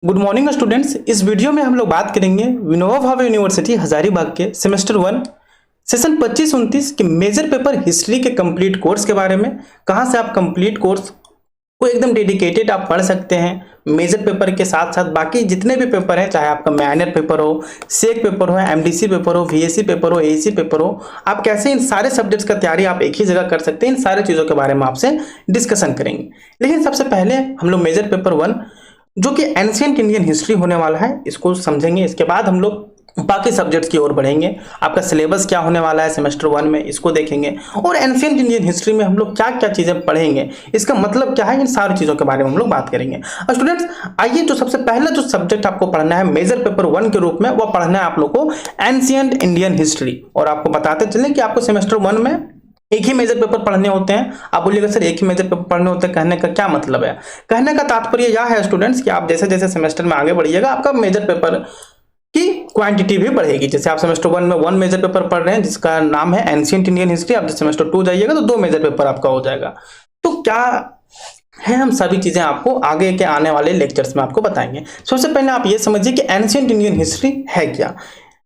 Good morning students. इस video में हम लोग बात करेंगे विनोबा भावे यूनिवर्सिटी हजारीबाग के सेमेस्टर 1 सेशन 25-29 के मेजर पेपर हिस्ट्री के कंप्लीट कोर्स के बारे में। कहां से आप कंप्लीट कोर्स को एकदम डेडिकेटेड आप पढ़ सकते हैं। मेजर पेपर के साथ साथ बाकी जितने भी पेपर हैं, चाहे आपका माइनर पेपर हो, सेक पेपर हो, एमडीसी पेपर हो, वीएससी पेपर हो, एईसी पेपर हो, आप कैसे इन सारे सब्जेक्ट्स का तैयारी आप एक ही जगह कर सकते हैं। इन सारी चीज़ों के बारे में आपसे डिस्कशन करेंगे। लेकिन सबसे पहले हम लोग मेजर पेपर 1 जो कि एंशिएंट इंडियन हिस्ट्री होने वाला है इसको समझेंगे। इसके बाद हम लोग बाकी सब्जेक्ट्स की ओर बढ़ेंगे। आपका सिलेबस क्या होने वाला है सेमेस्टर 1 में इसको देखेंगे, और एंशिएंट इंडियन हिस्ट्री में हम लोग क्या क्या चीज़ें पढ़ेंगे, इसका मतलब क्या है, इन सारी चीज़ों के बारे में हम लोग बात करेंगे। स्टूडेंट्स आइए, जो सबसे पहला जो सब्जेक्ट आपको पढ़ना है मेजर पेपर 1 के रूप में, वो पढ़ना है आप लोग को एंशिएंट इंडियन हिस्ट्री। और आपको बताते चलें कि आपको सेमेस्टर 1 में एक ही मेजर पेपर पढ़ने होते हैं। आप बोलिएगा सर एक ही मेजर पेपर पढ़ने होते हैं, कहने का क्या मतलब है? कहने का तात्पर्य यह है स्टूडेंट्स कि आप जैसे जैसे सेमेस्टर में आगे बढ़िएगा आपका मेजर पेपर की क्वांटिटी भी बढ़ेगी। जैसे आप सेमेस्टर 1 में 1 मेजर पेपर पढ़ रहे हैं जिसका नाम है एंशिएंट इंडियन हिस्ट्री, आप जब सेमेस्टर 2 जाइएगा तो 2 मेजर पेपर आपका हो जाएगा। तो क्या है, हम सभी चीजें आपको आगे के आने वाले लेक्चर्स में आपको बताएंगे। सबसे पहले आप ये समझिए कि एंशिएंट इंडियन हिस्ट्री है क्या।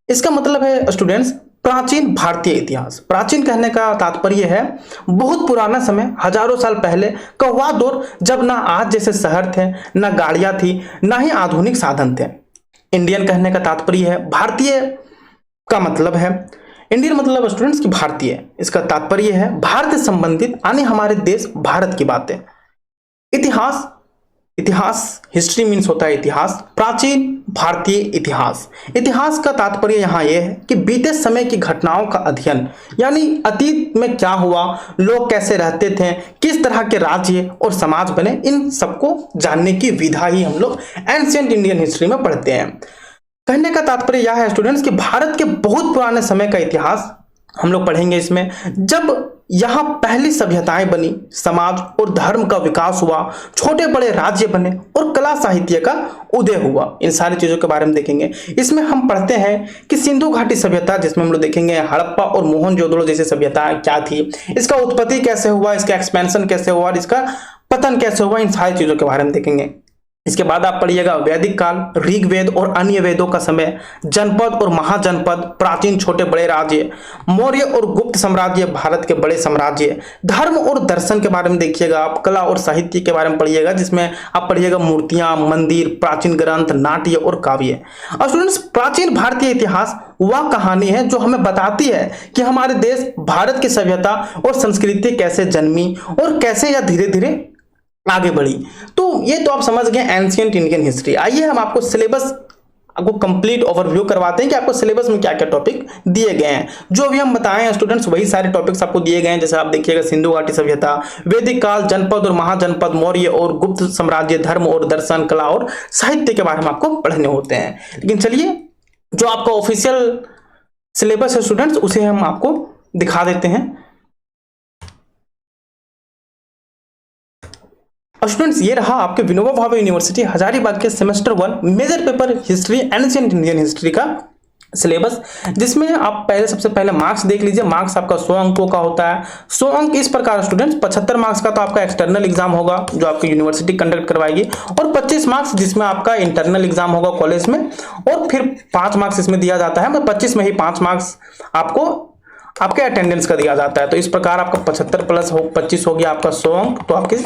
इसका मतलब है स्टूडेंट्स प्राचीन भारतीय इतिहास। प्राचीन कहने का तात्पर्य है बहुत पुराना समय, हजारों साल पहले का वह दौर जब ना आज जैसे शहर थे, ना गाड़ियां थी, ना ही आधुनिक साधन थे। इंडियन कहने का तात्पर्य है भारतीय का मतलब है, इंडियन मतलब स्टूडेंट्स की भारतीय, इसका तात्पर्य है भारत से संबंधित यानी हमारे देश भारत की बातें। इतिहास, इतिहास हिस्ट्री मीन्स होता है इतिहास, प्राचीन भारतीय इतिहास। इतिहास का तात्पर्य यहाँ यह है कि बीते समय की घटनाओं का अध्ययन, यानी अतीत में क्या हुआ, लोग कैसे रहते थे, किस तरह के राज्य और समाज बने, इन सबको जानने की विधा ही हम लोग एंशिएंट इंडियन हिस्ट्री में पढ़ते हैं। कहने का तात्पर्य यह है स्टूडेंट्स कि भारत के बहुत पुराने समय का इतिहास हम लोग पढ़ेंगे इसमें, जब यहाँ पहली सभ्यताएं बनी, समाज और धर्म का विकास हुआ, छोटे बड़े राज्य बने और कला साहित्य का उदय हुआ। इन सारी चीजों के बारे में देखेंगे। इसमें हम पढ़ते हैं कि सिंधु घाटी सभ्यता, जिसमें हम लोग देखेंगे हड़प्पा और मोहनजोदड़ो जैसी सभ्यता क्या थी, इसका उत्पत्ति कैसे हुआ, इसका एक्सपेंशन कैसे हुआ और इसका पतन कैसे हुआ, इन सारी चीजों के बारे में देखेंगे। इसके बाद आप पढ़िएगा वैदिक काल, ऋग्वेद और अन्य वेदों का समय, जनपद और महाजनपद, प्राचीन छोटे बड़े राज्य, मौर्य और गुप्त साम्राज्य, भारत के बड़े साम्राज्य, धर्म और दर्शन के बारे में देखिएगा आप, कला और साहित्य के बारे में पढ़िएगा जिसमें आप पढ़िएगा मूर्तियां, मंदिर, प्राचीन ग्रंथ, नाट्य और काव्य। और स्टूडेंट्स प्राचीन भारतीय इतिहास वह कहानी है जो हमें बताती है कि हमारे देश भारत की सभ्यता और संस्कृति कैसे जन्मी और कैसे यह धीरे धीरे आगे बढ़ी। तो ये तो आप समझ गए एंशिएंट इंडियन हिस्ट्री। आइए हम आपको सिलेबस आपको कंप्लीट ओवरव्यू करवाते हैं कि आपको सिलेबस में क्या क्या टॉपिक दिए गए हैं। जो भी हम बताए हैं स्टूडेंट्स वही सारे टॉपिक्स आपको दिए गए हैं। जैसे आप देखिएगा सिंधु घाटी सभ्यता, वैदिक काल, जनपद और महाजनपद, मौर्य और गुप्त साम्राज्य, धर्म और दर्शन, कला और साहित्य के बारे में आपको पढ़ने होते हैं। लेकिन चलिए, जो आपका ऑफिशियल सिलेबस है स्टूडेंट्स उसे हम आपको दिखा देते हैं। स्टूडेंट्स ये रहा आपके विनोबा भावे यूनिवर्सिटी हजारीबाग के semester 1 major paper history ancient Indian history का सिलेबस, जिसमें आप सबसे पहले मार्क्स देख लीजिए। मार्क्स आपका 100 अंकों का होता है। 100 अंक इस प्रकार स्टूडेंट्स 75 मार्क्स का तो आपका एक्सटर्नल एग्जाम होगा जो आपकी यूनिवर्सिटी कंडक्ट करवाएगी, और 25 मार्क्स जिसमें आपका इंटरनल एग्जाम होगा कॉलेज में, और फिर 5 मार्क्स इसमें दिया जाता है। 25 में ही 5 मार्क्स आपको आपके अटेंडेंस का दिया जाता है। तो इस प्रकार आपका 75 प्लस 25 हो गया आपका 100 अंक, तो आपके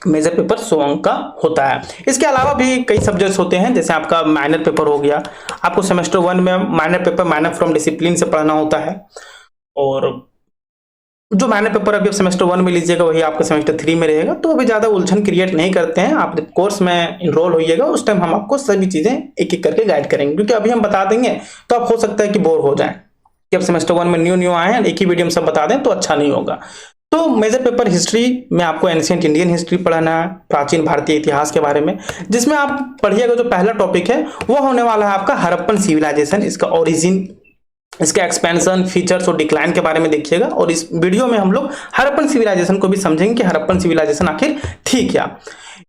मेजर पेपर 100 अंक का होता है। इसके अलावा भी कई सब्जेक्ट्स होते हैं, जैसे आपका माइनर पेपर हो गया। आपको सेमेस्टर 1 में minor paper minor from discipline से पढ़ना होता है, और जो माइनर पेपर अभी सेमेस्टर 1 में लीजिएगा वही आपका सेमेस्टर 3 में रहेगा। तो अभी ज्यादा उलझन क्रिएट नहीं करते हैं। आप जब कोर्स में इनरोल होइएगा उस टाइम हम आपको सभी चीजें एक एक करके गाइड करेंगे, क्योंकि अभी हम बता देंगे तो आप हो सकता है कि बोर हो जाए कि अब सेमेस्टर 1 में न्यू आए हैं, एक ही वीडियो में सब बता दें तो अच्छा नहीं होगा। तो मेजर पेपर हिस्ट्री में आपको एंशिएंट इंडियन हिस्ट्री पढ़ाना है, प्राचीन भारतीय इतिहास के बारे में, जिसमें आप पढ़िएगा जो पहला टॉपिक है वो होने वाला है आपका हड़प्पन सिविलाइजेशन, इसका ओरिजिन, इसका एक्सपेंशन, फीचर्स और डिक्लाइन के बारे में देखिएगा। और इस वीडियो में हम लोग हड़प्पन सिविलाइजेशन को भी समझेंगे कि हड़प्पन सिविलाइजेशन आखिर थी क्या।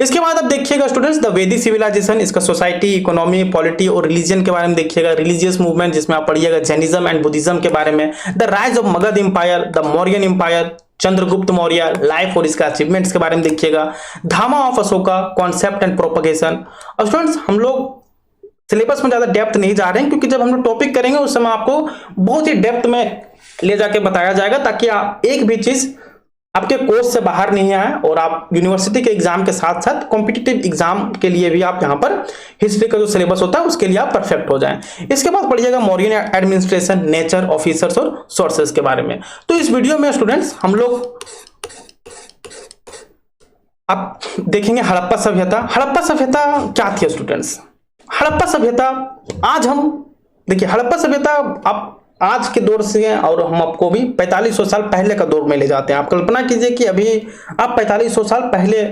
इसके बाद आप देखिएगा स्टूडेंट्स द वैदिक सिविलाइजेशन, इसका सोसाइटी, इकोनॉमी, पॉलिटी और रिलीजन के बारे में देखिएगा। रिलीजियस मूवमेंट जिसमें आप पढ़िएगा जैनिज्म एंड बुद्धिज्म के बारे में। The rise of Magadha empire, the Mauryan empire, Chandragupta Maurya, life और इसका अचीवमेंट्स के बारे में देखिएगा, dhamma of Ashoka, concept and propagation. और स्टूडेंट्स हम लोग सिलेबस में ज्यादा डेप्थ नहीं जा रहे हैं, क्योंकि जब हम लोग टॉपिक करेंगे उस समय आपको बहुत ही डेप्थ में ले जाके बताया जाएगा, ताकि आप एक भी चीज आपके कोर्स से बाहर नहीं आए और आप यूनिवर्सिटी के एग्जाम के साथ साथ कॉम्पिटिटिव एग्जाम के लिए भी आप यहाँ पर हिस्ट्री का जो सिलेबस होता है उसके लिए आप परफेक्ट हो जाएं। इसके बाद पढ़िएगा मौर्यन एडमिनिस्ट्रेशन, नेचर, ऑफिसर्स और सोर्सेस के बारे में। तो इस वीडियो में स्टूडेंट्स हम लोग आप देखेंगे हड़प्पा सभ्यता। हड़प्पा सभ्यता क्या थी स्टूडेंट्स? हड़प्पा सभ्यता आज हम देखिए, हड़प्पा सभ्यता आप आज के दौर से और हम आपको भी 4500 साल पहले का दौर में ले जाते हैं। आप कल्पना कीजिए कि अभी आप 4500 साल पहले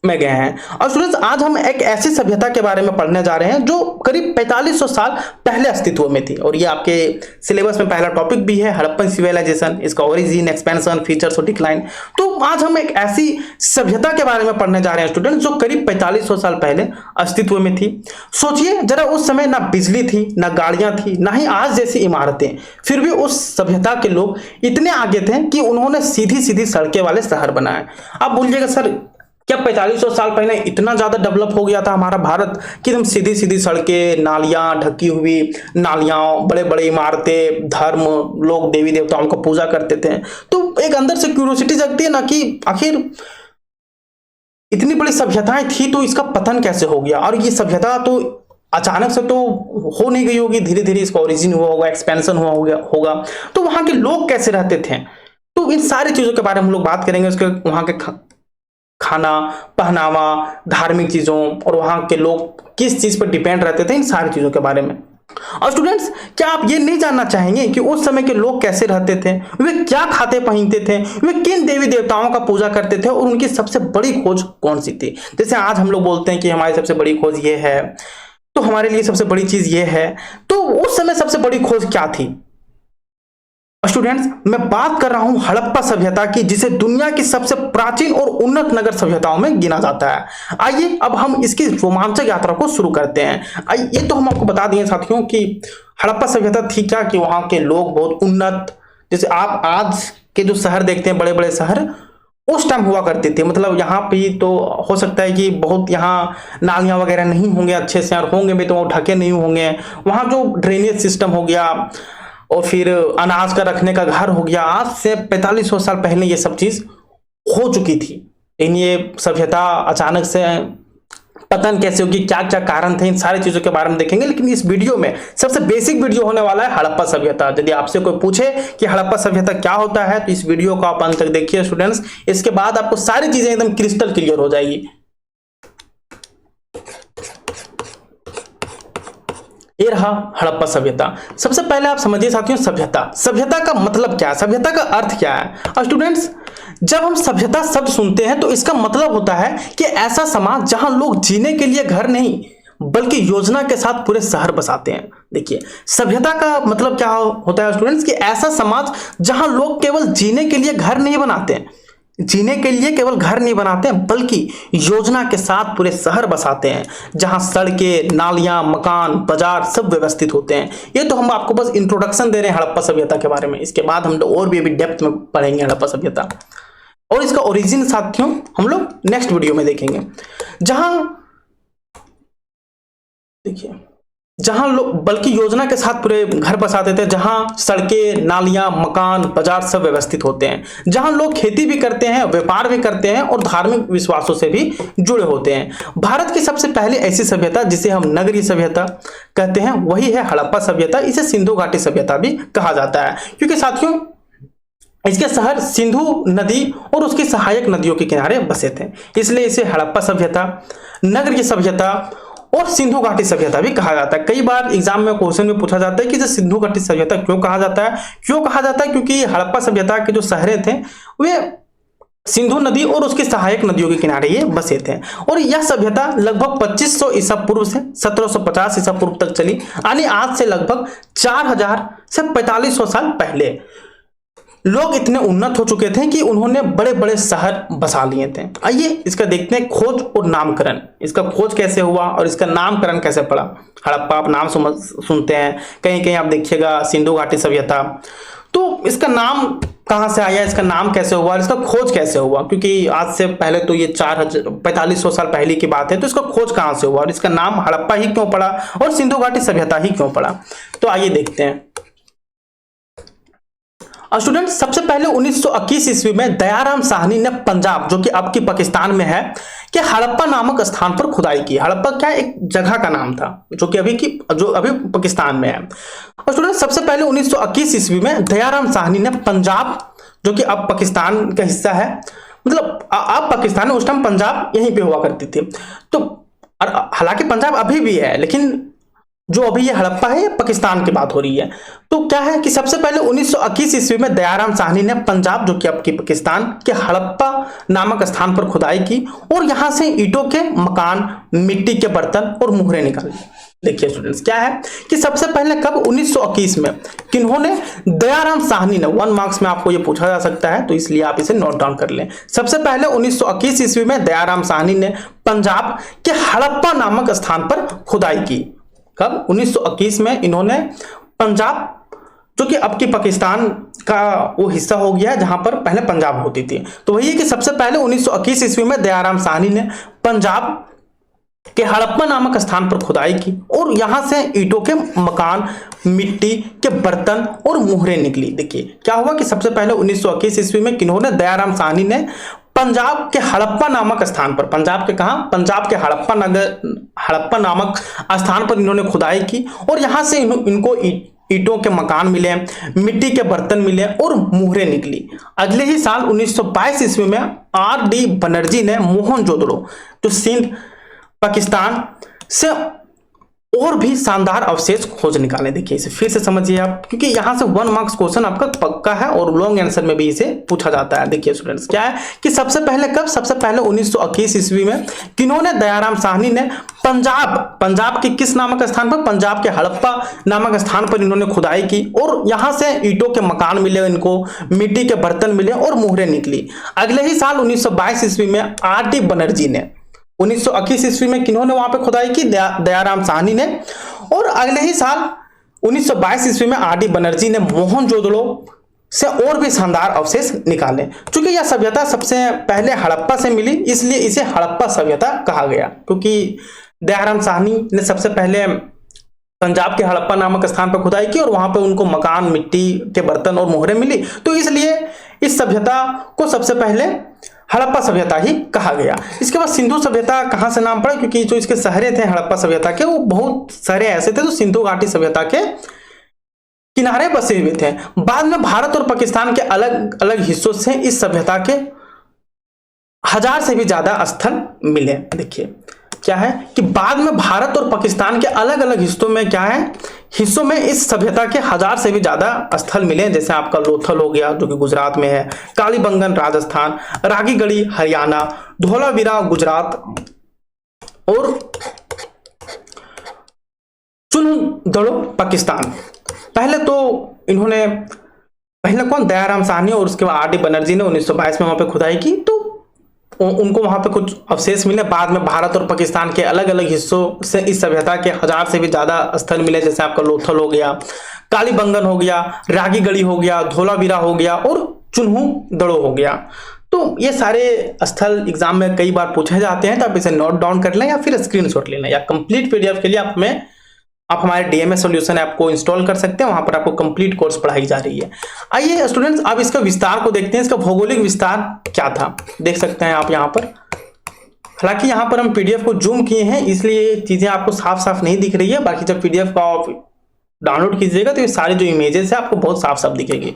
में गए हैं। और स्टूडेंट्स आज हम एक ऐसी सभ्यता के बारे में पढ़ने जा रहे हैं जो करीब 4500 साल पहले अस्तित्व में थी, और ये आपके सिलेबस में पहला टॉपिक भी है, हड़प्पन सिविलाइजेशन, इसका ओरिजिन, एक्सपेंशन, फीचर्स और डिक्लाइन। तो आज हम एक ऐसी सभ्यता के बारे में पढ़ने जा रहे हैं स्टूडेंट्स जो करीब 4500 साल पहले अस्तित्व में थी। सोचिए जरा, उस समय ना बिजली थी, ना गाड़ियां थी, ना ही आज जैसी इमारतें, फिर भी उस सभ्यता के लोग इतने आगे थे कि उन्होंने सीधी सीधी सड़कें वाले शहर बनाए। आप बोलिएगा सर क्या 4500 साल पहले इतना ज्यादा डेवलप हो गया था हमारा भारत कि हम सीधी सीधी सड़कें, नालियां, ढकी हुई नालियां, बड़े बड़े इमारतें, धर्म, लोग देवी देवताओं का पूजा करते थे? तो एक अंदर से क्यूरियोसिटी जगती है ना कि आखिर इतनी बड़ी सभ्यताएं थी तो इसका पतन कैसे हो गया? और ये सभ्यता तो अचानक से तो हो नहीं गई होगी, धीरे धीरे इसका ओरिजिन हुआ होगा, एक्सपेंशन हुआ होगा। तो वहां के लोग कैसे रहते थे? तो इन सारी चीजों के बारे में हम लोग बात करेंगे। उसके वहां के खाना, पहनावा, धार्मिक चीजों और वहां के लोग किस चीज पर डिपेंड रहते थे, इन सारी चीजों के बारे में। और स्टूडेंट्स क्या आप ये नहीं जानना चाहेंगे कि उस समय के लोग कैसे रहते थे, वे क्या खाते पहनते थे, वे किन देवी देवताओं का पूजा करते थे और उनकी सबसे बड़ी खोज कौन सी थी? जैसे आज हम लोग बोलते हैं कि हमारी सबसे बड़ी खोज ये है, तो हमारे लिए सबसे बड़ी चीज ये है, तो उस समय सबसे बड़ी खोज क्या थी? स्टूडेंट्स मैं बात कर रहा हूं हड़प्पा सभ्यता की, जिसे दुनिया की सबसे प्राचीन और उन्नत नगर सभ्यताओं में गिना जाता है। आइए अब हम इसकी रोमांचक यात्रा को शुरू करते हैं। आइए, ये तो हम आपको बता दिए साथियों कि हड़प्पा सभ्यता थी क्या, कि वहां के लोग बहुत उन्नत, जैसे आप आज के जो शहर देखते हैं, बड़े बड़े शहर, उस टाइम हुआ करते थे। मतलब यहाँ पे तो हो सकता है कि बहुत यहाँ नालियाँ वगैरह नहीं होंगे अच्छे से, और होंगे भी तो वो ढके नहीं होंगे। वहाँ जो ड्रेनेज सिस्टम हो गया और फिर अनाज का रखने का घर हो गया, आज से 4500 साल पहले ये सब चीज हो चुकी थी। लेकिन ये सभ्यता अचानक से पतन कैसे होगी, क्या क्या कारण थे, इन सारी चीजों के बारे में देखेंगे। लेकिन इस वीडियो में सबसे बेसिक वीडियो होने वाला है हड़प्पा सभ्यता। यदि आपसे कोई पूछे कि हड़प्पा सभ्यता क्या होता है तो इस वीडियो को आप अंत तक देखिए स्टूडेंट्स। इसके बाद आपको सारी चीजें एकदम क्रिस्टल क्लियर हो जाएगी। ये रहा हड़प्पा सभ्यता। सबसे पहले आप समझिए साथियों, सभ्यता का मतलब क्या है, सभ्यता का अर्थ क्या है? और स्टूडेंट्स जब हम सभ्यता शब्द सुनते हैं तो इसका मतलब होता है कि ऐसा समाज जहां लोग जीने के लिए घर नहीं बल्कि योजना के साथ पूरे शहर बसाते हैं। देखिए सभ्यता का मतलब क्या होता है स्टूडेंट्स, कि ऐसा समाज जहां लोग केवल जीने के लिए घर नहीं बनाते, बल्कि योजना के साथ पूरे शहर बसाते हैं, जहां सड़कें, नालियां, मकान, बाजार सब व्यवस्थित होते हैं। ये तो हम आपको बस इंट्रोडक्शन दे रहे हैं हड़प्पा सभ्यता के बारे में। इसके बाद हम लोग और भी अभी डेप्थ में पढ़ेंगे हड़प्पा सभ्यता और इसका ओरिजिन साथियों हम लोग नेक्स्ट वीडियो में देखेंगे। जहां लोग बल्कि योजना के साथ पूरे घर बसाते थे, जहां सड़कें, नालियां, मकान, बाजार सब व्यवस्थित होते हैं, जहां लोग खेती भी करते हैं, व्यापार भी करते हैं और धार्मिक विश्वासों से भी जुड़े होते हैं। भारत की सबसे पहली ऐसी सभ्यता जिसे हम नगरीय सभ्यता कहते हैं वही है हड़प्पा सभ्यता। इसे सिंधु घाटी सभ्यता भी कहा जाता है, क्योंकि साथियों इसके शहर सिंधु नदी और उसकी सहायक नदियों के किनारे बसे थे, इसलिए इसे हड़प्पा सभ्यता, नगरीय सभ्यता और सिंधु घाटी सभ्यता भी कहा जाता है। कई बार एग्जाम में क्वेश्चन में पूछा जाता है कि जो सिंधु घाटी सभ्यता क्यों कहा जाता है? क्योंकि हड़प्पा सभ्यता के जो शहरें थे वे सिंधु नदी और उसकी सहायक नदियों के किनारे ये बसे थे, और यह सभ्यता लगभग 2500 ईसा पूर्व से 1750 ईसा पूर्व तक चली, यानी आज से लगभग 4000 से 4500 साल पहले। लोग इतने उन्नत हो चुके थे कि उन्होंने बड़े बड़े शहर बसा लिए थे। आइए इसका देखते हैं खोज और नामकरण। इसका खोज कैसे हुआ और इसका नामकरण कैसे पड़ा? हड़प्पा आप नाम सुनते हैं, कहीं कहीं आप देखिएगा सिंधु घाटी सभ्यता। तो इसका नाम कहाँ से आया, इसका नाम कैसे हुआ, इसका खोज कैसे हुआ, क्योंकि आज से पहले तो ये 4500 साल पहले की बात है, तो इसका खोज कहाँ से हुआ और इसका नाम हड़प्पा ही क्यों पड़ा और सिंधु घाटी सभ्यता ही क्यों पड़ा। तो आइए देखते हैं। स्टूडेंट, सबसे पहले 1921 ईस्वी में दयाराम साहनी ने पंजाब, जो कि अब की पाकिस्तान में है, कि हड़प्पा नामक स्थान पर खुदाई की। हड़प्पा क्या एक जगह का नाम था जो अभी पाकिस्तान में है। और स्टूडेंट, सबसे पहले 1921 ईस्वी में दयाराम साहनी ने पंजाब, जो कि अब पाकिस्तान का हिस्सा है, मतलब अब पाकिस्तान में उस टाइम पंजाब यहीं पे हुआ करती थी। तो हालांकि पंजाब अभी भी है, लेकिन जो अभी ये हड़प्पा है ये पाकिस्तान की बात हो रही है। तो क्या है कि सबसे पहले 1921 ईस्वी में दयाराम साहनी ने पंजाब, जो कि अब की पाकिस्तान के हड़प्पा नामक स्थान पर खुदाई की और यहां से ईंटों के मकान, मिट्टी के बर्तन और मुहरें निकाली। देखिए स्टूडेंट्स, क्या है कि सबसे पहले कब 1921 में किन्होंने, दयाराम साहनी ने, 1 मार्क्स में आपको ये पूछा जा सकता है, तो इसलिए आप इसे नोट डाउन कर लें। सबसे पहले 1921 ईस्वी में दयाराम साहनी ने पंजाब के हड़प्पा नामक स्थान पर खुदाई की। कब? 1921 में इन्होंने पंजाब, जो कि अब की पाकिस्तान का वो हिस्सा हो गया है जहां पर पहले पंजाब होती थी, तो वही है कि सबसे पहले 1921 ईस्वी में दयाराम साहनी ने पंजाब के हड़प्पा नामक स्थान पर खुदाई की और यहां से ईंटों के मकान, मिट्टी के बर्तन और मुहरें निकली। देखिए क्या हुआ कि सबसे पहले 1921 ईस्वी में किन्होंने, दयाराम साहनी ने पंजाब के हड़प्पा नामक स्थान पर, पंजाब के कहा, पंजाब के हड़प्पा नामक स्थान पर इन्होंने खुदाई की और यहां से इनको ईंटों के मकान मिले, मिट्टी के बर्तन मिले और मुहरें निकली। अगले ही साल 1922 ईस्वी में R.D. बनर्जी ने मोहनजोदड़ो, जो सिंध पाकिस्तान से, और भी शानदार अवशेष खोज निकाले। देखिए इसे फिर से समझिए आप, क्योंकि यहां से 1 मार्क्स क्वेश्चन आपका पक्का है और लॉन्ग आंसर में भी इसे पूछा जाता है। देखिए स्टूडेंट्स, क्या है कि सबसे पहले कब, सबसे पहले 1921 ईस्वी में किन्होंने, दयाराम साहनी ने पंजाब के किस नामक स्थान पर, पंजाब के हड़प्पा नामक स्थान पर इन्होंने खुदाई की और यहां से ईंटों के मकान मिले, इनको मिट्टी के बर्तन मिले और मुहरें निकली। अगले ही साल 1922 ईस्वी में R.D. बनर्जी ने, 1921 ईस्वी में किन्होंने वहां पे खुदाई की, दयाराम साहनी ने, और अगले ही साल 1922 ईस्वी में R.D. बनर्जी ने मोहनजोदड़ो से और भी शानदार अवशेष निकाले। क्योंकि यह सभ्यता सबसे पहले हड़प्पा से मिली, इसलिए इसे हड़प्पा सभ्यता कहा गया, क्योंकि दयाराम साहनी ने सबसे पहले पंजाब के हड़प्पा नामक स्थान पर खुदाई की और वहां पर उनको मकान, मिट्टी के बर्तन और मोहरें मिली, तो इसलिए इस सभ्यता को सबसे पहले हड़प्पा सभ्यता ही कहा गया। इसके बाद सिंधु सभ्यता कहां से नाम पड़ा, क्योंकि जो इसके शहरे थे हड़प्पा सभ्यता के, वो बहुत सारे ऐसे थे जो सिंधु घाटी सभ्यता के किनारे बसे हुए थे। बाद में भारत और पाकिस्तान के अलग अलग हिस्सों से इस सभ्यता के 1000 से भी ज्यादा स्थल मिले। देखिए क्या है कि बाद में भारत और पाकिस्तान के अलग अलग हिस्सों में, क्या है, हिस्सों में इस सभ्यता के 1000 से भी ज्यादा स्थल मिले, जैसे आपका लोथल हो गया जो कि गुजरात में है, कालीबंगन राजस्थान, रागीगढ़ी हरियाणा, धोलावीरा गुजरात और चुनदड़ो पाकिस्तान। पहले तो इन्होंने, पहले कौन, दयाराम साहनी और उसके बाद R.D. बनर्जी ने 1922 में वहां पे खुदाई की, तो उनको वहां पे कुछ अवशेष मिले। बाद में भारत और पाकिस्तान के अलग अलग हिस्सों से इस सभ्यता के 1000 से भी ज्यादा स्थल मिले, जैसे आपका लोथल हो गया, कालीबंगन हो गया, रागीगढ़ी हो गया, धोलावीरा हो गया और चुनदड़ो हो गया। तो ये सारे स्थल एग्जाम में कई बार पूछे जाते हैं, तो आप इसे नोट डाउन कर लें या फिर स्क्रीनशॉट ले लें, या कंप्लीट PDF के लिए आप हमारे DMS सॉल्यूशन ऐप को इंस्टॉल कर सकते हैं, वहां पर आपको कंप्लीट कोर्स पढ़ाई जा रही है। आइए स्टूडेंट्स, अब इसका विस्तार को देखते हैं, इसका भौगोलिक विस्तार क्या था, देख सकते हैं आप यहाँ पर। हालांकि यहाँ पर हम PDF को जूम किए हैं, इसलिए चीजें आपको साफ साफ नहीं दिख रही है, बाकी जब PDF को आप डाउनलोड कीजिएगा तो ये सारे जो इमेजेस है आपको बहुत साफ साफ दिखेगी।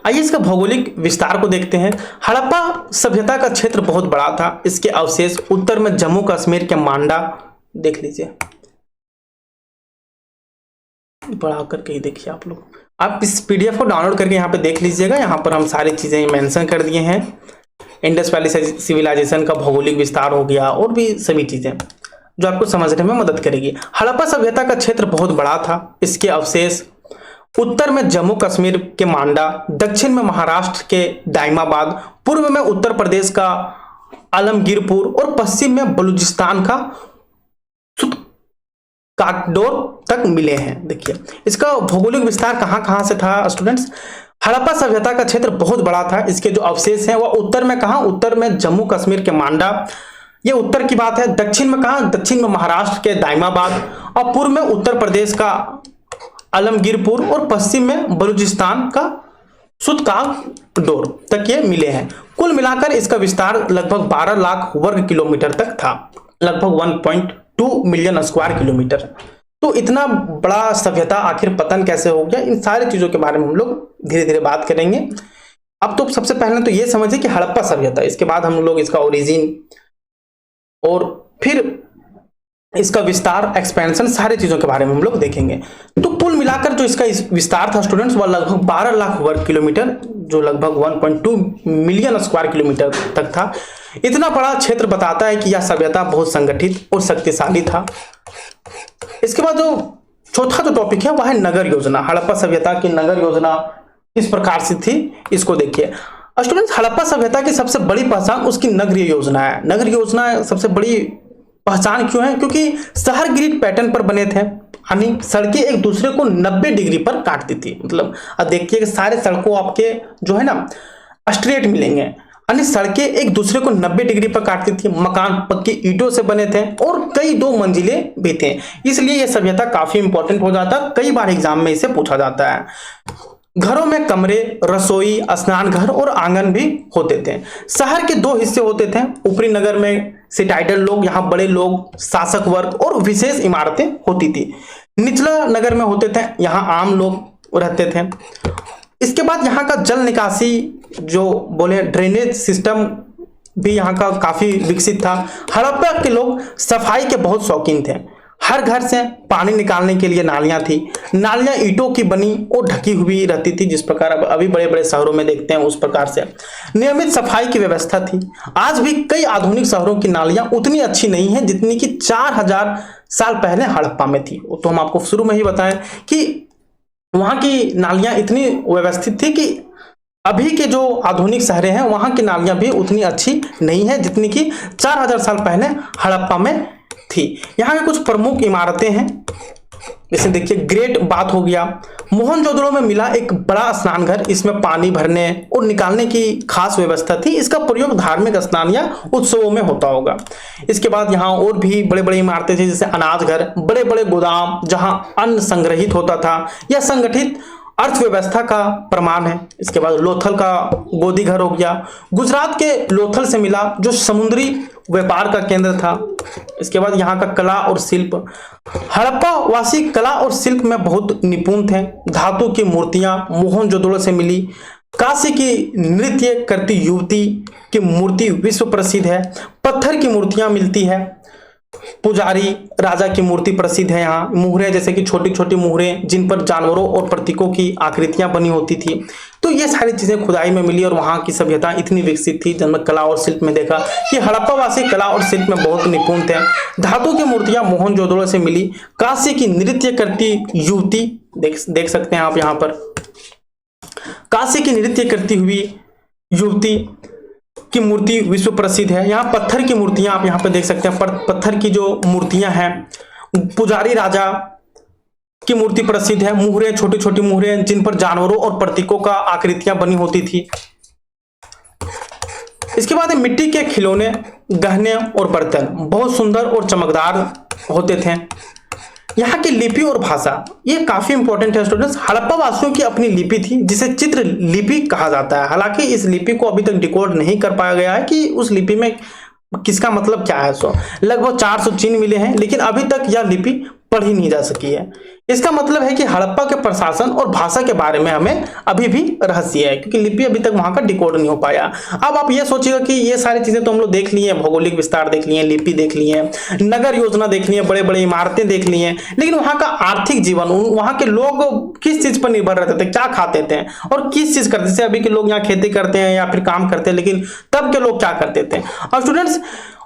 आइए इसका भौगोलिक विस्तार को देखते हैं। हड़प्पा सभ्यता का क्षेत्र बहुत बड़ा था। इसके अवशेष उत्तर में जम्मू कश्मीर के मांडा, देख लीजिए, बढ़ा करके ही देखिए आप लोग, आप इस PDF को डाउनलोड करके यहाँ पे देख लीजिएगा। यहाँ पर हम सारी चीजें मेंशन कर दिए हैं, इंडस वैली सिविलाइजेशन का भौगोलिक विस्तार हो गया और भी सभी चीजें जो आपको समझने में मदद करेगी। हड़प्पा सभ्यता का क्षेत्र बहुत बड़ा था। इसके अवशेष उत्तर में जम्मू कश्मीर के मांडा, दक्षिण में महाराष्ट्र के दाइमाबाद, पूर्व में उत्तर प्रदेश का आलमगीरपुर और पश्चिम में बलूचिस्तान का काकडोर तक मिले हैं। देखिए इसका भौगोलिक विस्तार कहाँ कहाँ से था स्टूडेंट्स। हड़प्पा सभ्यता का क्षेत्र बहुत बड़ा था। इसके जो अवशेष हैं वह उत्तर में कहाँ, उत्तर में जम्मू कश्मीर के मांडा, ये उत्तर की बात है। दक्षिण में कहाँ, दक्षिण में महाराष्ट्र के दाइमाबाद, और पूर्व में उत्तर प्रदेश का आलमगीरपुर, और पश्चिम में बलूचिस्तान का सुतकाकडोर तक ये मिले हैं। कुल मिलाकर इसका विस्तार लगभग 12 लाख वर्ग किलोमीटर तक था, लगभग 1.2 मिलियन स्क्वायर किलोमीटर। तो इतना बड़ा सभ्यता आखिर पतन कैसे हो गया, इन सारी चीजों के बारे में हम लोग धीरे धीरे बात करेंगे। अब तो सबसे पहले तो ये समझिए कि हड़प्पा सभ्यता, इसके बाद हम लोग इसका ओरिजिन और फिर इसका विस्तार, एक्सपेंशन, सारी चीजों के बारे में हम लोग देखेंगे। तो कुल मिलाकर जो इसका विस्तार था स्टूडेंट्स वह लगभग 12 लाख वर्ग किलोमीटर, जो लगभग 1.2 मिलियन स्क्वायर किलोमीटर तक था। इतना बड़ा क्षेत्र बताता है कि यह सभ्यता बहुत संगठित और शक्तिशाली था। इसके बाद जो चौथा जो टॉपिक है वह है नगर योजना। हड़प्पा सभ्यता की नगर योजना किस प्रकार से थी, इसको देखिए स्टूडेंट्स। हड़प्पा सभ्यता की सबसे बड़ी पहचान उसकी नगरीय योजना है। नगर योजना सबसे बड़ी पहचान क्यों है, क्योंकि शहर ग्रिड पैटर्न पर बने थे, यानी सड़कें एक दूसरे को 90 डिग्री पर काटती थी। मतलब अब देखिए कि सारे सड़कों आपके जो है ना स्ट्रेट मिलेंगे, यानी सड़कें एक दूसरे को 90 डिग्री पर काटती थी। मकान पक्की ईंटों से बने थे और कई 2 मंजिले भी थे, इसलिए यह सभ्यता काफी इंपॉर्टेंट हो जाता। कई बार एग्जाम में इसे पूछा जाता है। घरों में कमरे, रसोई, स्नान घर और आंगन भी होते थे। शहर के 2 हिस्से होते थे। ऊपरी नगर में सिटाइडल लोग, यहाँ बड़े लोग, शासक वर्ग और विशेष इमारतें होती थी। निचला नगर में होते थे, यहाँ आम लोग रहते थे। इसके बाद यहाँ का जल निकासी जो बोले ड्रेनेज सिस्टम भी यहाँ का काफी विकसित था। हड़प्पा के लोग सफाई के बहुत शौकीन थे। हर घर से पानी निकालने के लिए नालियां थी। नालियां ईंटों की बनी और ढकी हुई रहती थी, जिस प्रकार अब अभी बड़े बड़े शहरों में देखते हैं उस प्रकार से। नियमित सफाई की व्यवस्था थी। आज भी कई आधुनिक शहरों की नालियां उतनी अच्छी नहीं है जितनी कि 4000 साल पहले हड़प्पा में थी। तो हम आपको शुरू में ही बताएं कि वहां की नालियां इतनी व्यवस्थित थी कि अभी के जो आधुनिक शहरें हैं वहां की नालियां भी उतनी अच्छी नहीं है जितनी कि 4000 साल पहले हड़प्पा में थी। यहाँ के कुछ प्रमुख इमारतें हैं, जैसे देखिए ग्रेट बाथ हो गया। मोहनजोदड़ो में मिला एक बड़ा स्नान घर, इसमें पानी भरने और निकालने की खास व्यवस्था थी। इसका प्रयोग धार्मिक स्नान या उत्सवों में होता होगा। इसके बाद यहाँ और भी बड़े बड़े इमारतें थी, जैसे अनाज घर, बड़े बड़े गोदाम जहां अन्न संग्रहित होता था। यह संगठित अर्थव्यवस्था का प्रमाण है। इसके बाद लोथल का गोदी घर हो गया। गुजरात के लोथल से मिला जो समुद्री व्यापार का केंद्र था। इसके बाद यहाँ का कला और शिल्प, हड़प्पा वासी कला और शिल्प में बहुत निपुण थे। धातु की मूर्तियां मोहनजोदड़ो से मिली। काशी की नृत्य करती युवती की मूर्ति विश्व प्रसिद्ध है। पत्थर की मूर्तियां मिलती है। पुजारी राजा की मूर्ति प्रसिद्ध है। यहाँ मुहरें, जैसे कि छोटी छोटी मुहरें जिन पर जानवरों और प्रतीकों की आकृतियां बनी होती थी। तो ये सारी चीजें खुदाई में मिली और वहां की सभ्यता इतनी विकसित थी। जब मैं कला और शिल्प में देखा कि हड़प्पा वासी कला और शिल्प में बहुत निपुण थे। धातु की मूर्तियां मोहनजोदड़ो से मिली। काशी की नृत्य करती युवती देख सकते हैं आप यहाँ पर, काशी की नृत्य करती हुई युवती की मूर्ति विश्व प्रसिद्ध है। यहाँ पत्थर की मूर्तियां आप यहाँ पे देख सकते हैं। पत्थर की जो मूर्तियां हैं, पुजारी राजा की मूर्ति प्रसिद्ध है। मुहरें, छोटी छोटी मुहरें जिन पर जानवरों और प्रतीकों का आकृतियां बनी होती थी। इसके बाद मिट्टी के खिलौने, गहने और बर्तन बहुत सुंदर और चमकदार होते थे। यहाँ की लिपि और भाषा ये काफी इंपॉर्टेंट है स्टूडेंट्स। हड़प्पा वासियों की अपनी लिपि थी जिसे चित्र लिपि कहा जाता है। हालांकि इस लिपि को अभी तक डिकोड नहीं कर पाया गया है कि उस लिपि में किसका मतलब क्या है। लगभग 400 चिन्ह मिले हैं, लेकिन अभी तक यह लिपि पढ़ी नहीं जा सकी है। इसका मतलब है कि हड़प्पा के प्रशासन और भाषा के बारे में हमें अभी भी रहस्य है, क्योंकि लिपि अभी तक वहां का डिकोड नहीं हो पाया। अब आप ये सोचिएगा कि ये सारी चीजें तो हम लोग देख लिए, भौगोलिक विस्तार देख लिए, लिपि देख लिए, नगर योजना देख लिए, बड़े बड़े इमारतें देख लिए, लेकिन वहां का आर्थिक जीवन, वहां के लोग किस चीज पर निर्भर रहते थे, क्या खाते थे और किस चीज करते थे। अभी के लोग यहाँ खेती करते हैं या फिर काम करते हैं, लेकिन तब के लोग क्या करते थे। और स्टूडेंट्स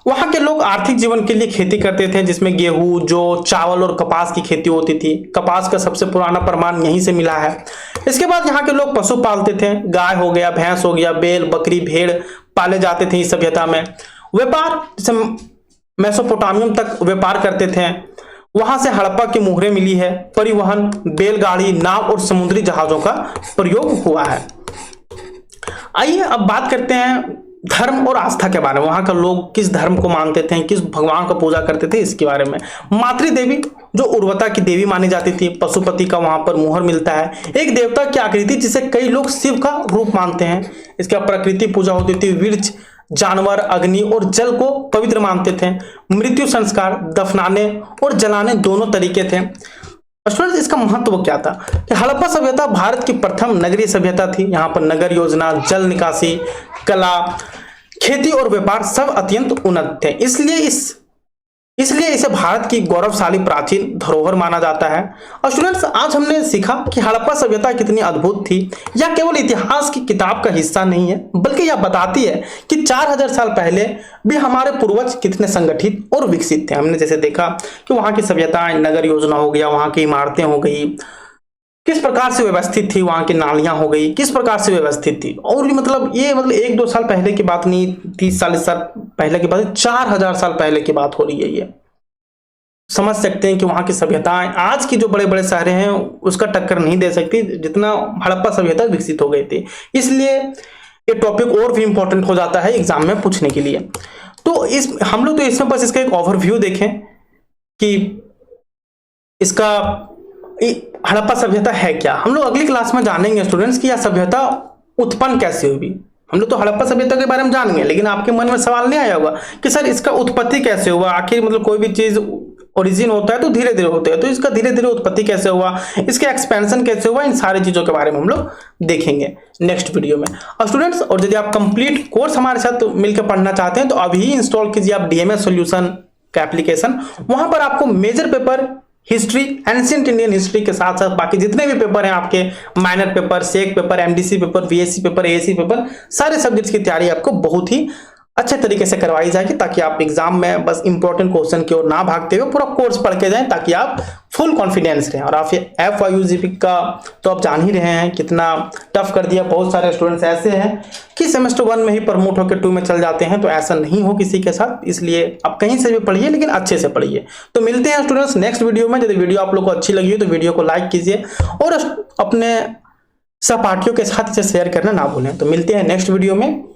वहां के लोग आर्थिक जीवन के लिए खेती करते थे, जिसमें गेहूं, जौ, चावल और कपास की खेती होती थी। कपास का सबसे पुराना प्रमाण यहीं से मिला है। इसके बाद यहाँ के लोग पशु पालते थे। गाय हो गया, भैंस हो गया, बैल, बकरी, भेड़ पाले जाते थे इस सभ्यता में। व्यापार, जैसे मेसोपोटामियम तक व्यापार करते थे। वहां से हड़प्पा की मोहरें मिली है, परिवहन, बैलगाड़ी, नाव और समुद्री जहाजों का प्रयोग हुआ है। आइए अब बात करते हैं धर्म और आस्था के बारे में। वहां का लोग किस धर्म को मानते थे, किस भगवान का पूजा करते थे, इसके बारे में। मातृ देवी जो उर्वरता की देवी मानी जाती थी, पशुपति का वहां पर मुहर मिलता है, एक देवता की आकृति जिसे कई लोग शिव का रूप मानते हैं। इसके प्रकृति पूजा होती थी, वृक्ष, जानवर, अग्नि और जल को पवित्र मानते थे। मृत्यु संस्कार, दफनाने और जलाने दोनों तरीके थे। स्टूडेंट्स, इसका महत्व क्या था कि हड़प्पा सभ्यता भारत की प्रथम नगरीय सभ्यता थी। यहाँ पर नगर योजना, जल निकासी, कला, खेती और व्यापार सब अत्यंत उन्नत थे। इसलिए इसे भारत की गौरवशाली प्राचीन धरोहर माना जाता है। और स्टूडेंट्स, आज हमने सीखा कि हड़प्पा सभ्यता कितनी अद्भुत थी। यह केवल इतिहास की किताब का हिस्सा नहीं है, बल्कि यह बताती है कि 4000 साल पहले भी हमारे पूर्वज कितने संगठित और विकसित थे। हमने जैसे देखा कि वहां की सभ्यताएं, नगर योजना हो गया, वहां की इमारतें हो गई, किस प्रकार से व्यवस्थित थी, वहां की नालियां हो गई, किस प्रकार से व्यवस्थित थी। और भी मतलब ये 1-2 साल पहले की बात नहीं, 30-40 साल पहले की बात, 4000 साल पहले की बात हो रही है। ये समझ सकते हैं कि वहां की सभ्यताएं आज की जो बड़े बड़े शहर हैं उसका टक्कर नहीं दे सकती, जितना हड़प्पा सभ्यता विकसित हो गई थी। इसलिए ये टॉपिक और भी इंपॉर्टेंट हो जाता है एग्जाम में पूछने के लिए। तो हम लोग तो इसमें बस इसका एक ओवरव्यू देखें कि इसका हड़प्पा सभ्यता है क्या। हम लोग अगली क्लास में जानेंगे स्टूडेंट्स कि यह सभ्यता उत्पन्न कैसे हुई। हम लोग तो हड़प्पा सभ्यता के बारे में जानेंगे, लेकिन आपके मन में सवाल नहीं आया होगा कि सर इसका उत्पत्ति कैसे हुआ। आखिर मतलब कोई भी चीज ओरिजिन होता है तो धीरे धीरे होते हैं, तो इसका धीरे धीरे उत्पत्ति कैसे हुआ, इसके एक्सपेंशन कैसे हुआ, इन सारी चीजों के बारे में हम लोग देखेंगे नेक्स्ट वीडियो में। और स्टूडेंट्स, और यदि आप कंप्लीट कोर्स हमारे साथ मिलकर पढ़ना चाहते हैं तो अभी इंस्टॉल कीजिए आप डीएमएस सॉल्यूशन का एप्लीकेशन। वहां पर आपको major paper history, ancient Indian history के साथ साथ बाकी जितने भी पेपर हैं आपके, minor paper, SEC paper, MDC paper, VSC paper, AAC paper, सारे सब्जेक्ट्स की तैयारी आपको बहुत ही अच्छे तरीके से करवाई जाएगी, ताकि आप एग्जाम में बस इंपॉर्टेंट क्वेश्चन की ओर ना भागते हुए पूरा कोर्स पढ़ के जाएं, ताकि आप फुल कॉन्फिडेंस रहें। और आप ये FYUGP का तो आप जान ही रहे हैं कितना टफ कर दिया। बहुत सारे स्टूडेंट्स ऐसे हैं कि सेमेस्टर 1 में ही प्रमोट होकर 2 में चल जाते हैं, तो ऐसा नहीं हो किसी के साथ। इसलिए आप कहीं से भी पढ़िए, लेकिन अच्छे से पढ़िए। तो मिलते हैं स्टूडेंट्स नेक्स्ट वीडियो में। यदि वीडियो आप लोग को अच्छी लगी हो तो वीडियो को लाइक कीजिए और अपने सहपाठियों के साथ इसे शेयर करना ना भूलें। तो मिलते हैं नेक्स्ट वीडियो में।